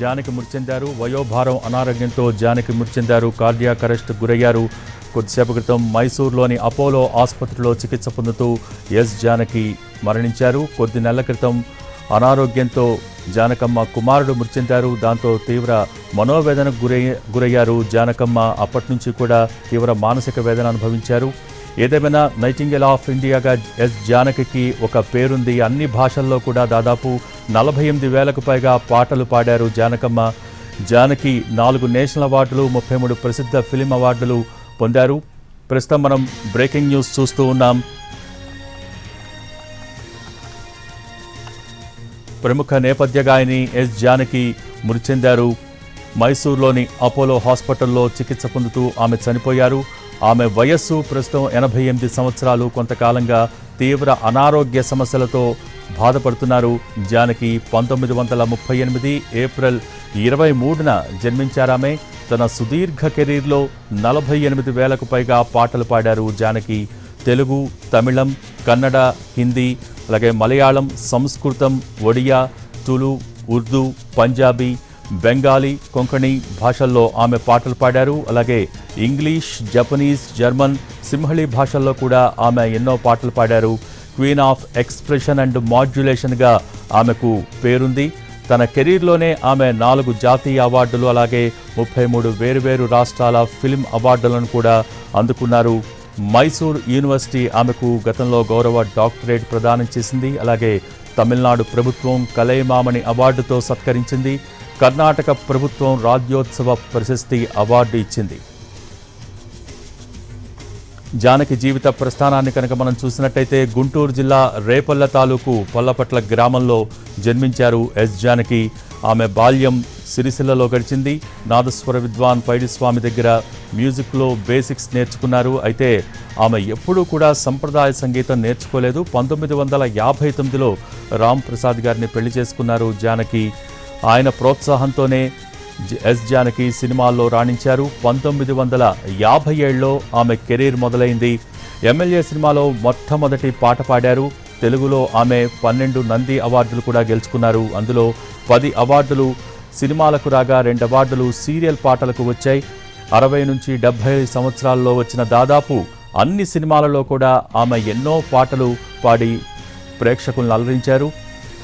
జానకి మృతి చెందారు. వయోభారం అనారోగ్యంతో జానకి మృతి చెందారు. కార్డియాక్ అరెస్ట్ గురయ్యారు. కొద్దిసేపు క్రితం మైసూరులోని అపోలో ఆసుపత్రిలో చికిత్స పొందుతూ ఎస్ జానకి మరణించారు. కొద్ది నెలల క్రితం అనారోగ్యంతో జానకమ్మ కుమారుడు మృతి చెందారు. దాంతో తీవ్ర మనోవేదనకు గురయ్యారు జానకమ్మ. అప్పటి నుంచి కూడా తీవ్ర మానసిక వేదన అనుభవించారు. ఏదేమైనా నైటింగేల్ ఆఫ్ ఇండియాగా ఎస్ జానకి ఒక పేరుంది. అన్ని భాషల్లో కూడా దాదాపు 48,000కు పైగా పాటలు పాడారు జానకమ్మ. జానకి 4 నేషనల్ అవార్డులు, 33 ప్రసిద్ధ ఫిలిం అవార్డులు పొందారు. ప్రస్తుతం మనం బ్రేకింగ్ న్యూస్ చూస్తూ ఉన్నాం. ప్రముఖ నేపథ్య గాయని ఎస్ జానకి మృతి చెందారు. మైసూరులోని అపోలో హాస్పిటల్లో చికిత్స పొందుతూ ఆమె చనిపోయారు. ఆమె వయస్సు ప్రస్తుతం 88 సంవత్సరాలు. కొంతకాలంగా తీవ్ర అనారోగ్య సమస్యలతో బాధపడుతున్నారు జానకి. 1938 ఏప్రిల్ 23న జన్మించారామె. తన సుదీర్ఘ కెరీర్లో 48,000కు పైగా పాటలు పాడారు జానకి. తెలుగు, తమిళం, కన్నడ, హిందీ, అలాగే మలయాళం, సంస్కృతం, ఒడియా, తులు, ఉర్దూ, పంజాబీ, బెంగాలీ, కొంకణి భాషల్లో ఆమె పాటలు పాడారు. అలాగే ఇంగ్లీష్, జపనీస్, జర్మన్, సింహళీ భాషల్లో కూడా ఆమె ఎన్నో పాటలు పాడారు. క్వీన్ ఆఫ్ ఎక్స్ప్రెషన్ అండ్ మాడ్యులేషన్గా ఆమెకు పేరుంది. తన కెరీర్లోనే ఆమె 4 జాతీయ అవార్డులు, అలాగే 33 వేరువేరు రాష్ట్రాల ఫిల్మ్ అవార్డులను కూడా అందుకున్నారు. మైసూర్ యూనివర్సిటీ ఆమెకు గతంలో గౌరవ డాక్టరేట్ ప్రదానం చేసింది. అలాగే తమిళనాడు ప్రభుత్వం కలైమామణి అవార్డుతో సత్కరించింది. కర్ణాటక ప్రభుత్వం రాజ్యోత్సవ ప్రశస్తి అవార్డు ఇచ్చింది. జానకి జీవిత ప్రస్థానాన్ని కనుక మనం చూసినట్టయితే గుంటూరు జిల్లా రేపల్ల తాలూకు పల్లపట్ల గ్రామంలో జన్మించారు ఎస్ జానకి. ఆమె బాల్యం సిరిసిల్లలో గడిచింది. నాదస్వర విద్వాన్ పైడిస్వామి దగ్గర మ్యూజిక్లో బేసిక్స్ నేర్చుకున్నారు. అయితే ఆమె ఎప్పుడూ కూడా సంప్రదాయ సంగీతం నేర్చుకోలేదు. 1959లో రామ్ ప్రసాద్ గారిని పెళ్లి చేసుకున్నారు జానకి. ఆయన ప్రోత్సాహంతోనే ఎస్ జానకి సినిమాల్లో రాణించారు. 1957లో ఆమె కెరీర్ మొదలైంది. ఎమ్మెల్యే సినిమాలో మొట్టమొదటి పాట పాడారు. తెలుగులో ఆమె 12 నంది అవార్డులు కూడా గెలుచుకున్నారు. అందులో 10 అవార్డులు సినిమాలకు రాగా 2 అవార్డులు సీరియల్ పాటలకు వచ్చాయి. 60 నుంచి 70 సంవత్సరాల్లో వచ్చిన దాదాపు అన్ని సినిమాలలో కూడా ఆమె ఎన్నో పాటలు పాడి ప్రేక్షకులను అలరించారు.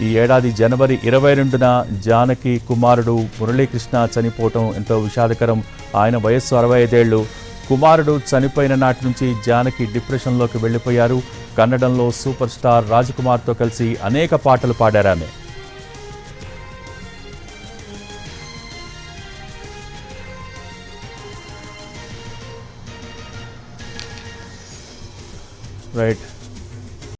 ఈ ఏడాది జనవరి 22న జానకి కుమారుడు మురళీకృష్ణ చనిపోవటం ఎంతో విషాదకరం. ఆయన వయస్సు 65 ఏళ్లు. కుమారుడు చనిపోయిన నాటి నుంచి జానకి డిప్రెషన్లోకి వెళ్ళిపోయారు. కన్నడంలో సూపర్ స్టార్ రాజ్కుమార్తో కలిసి అనేక పాటలు పాడారామె. రైట్.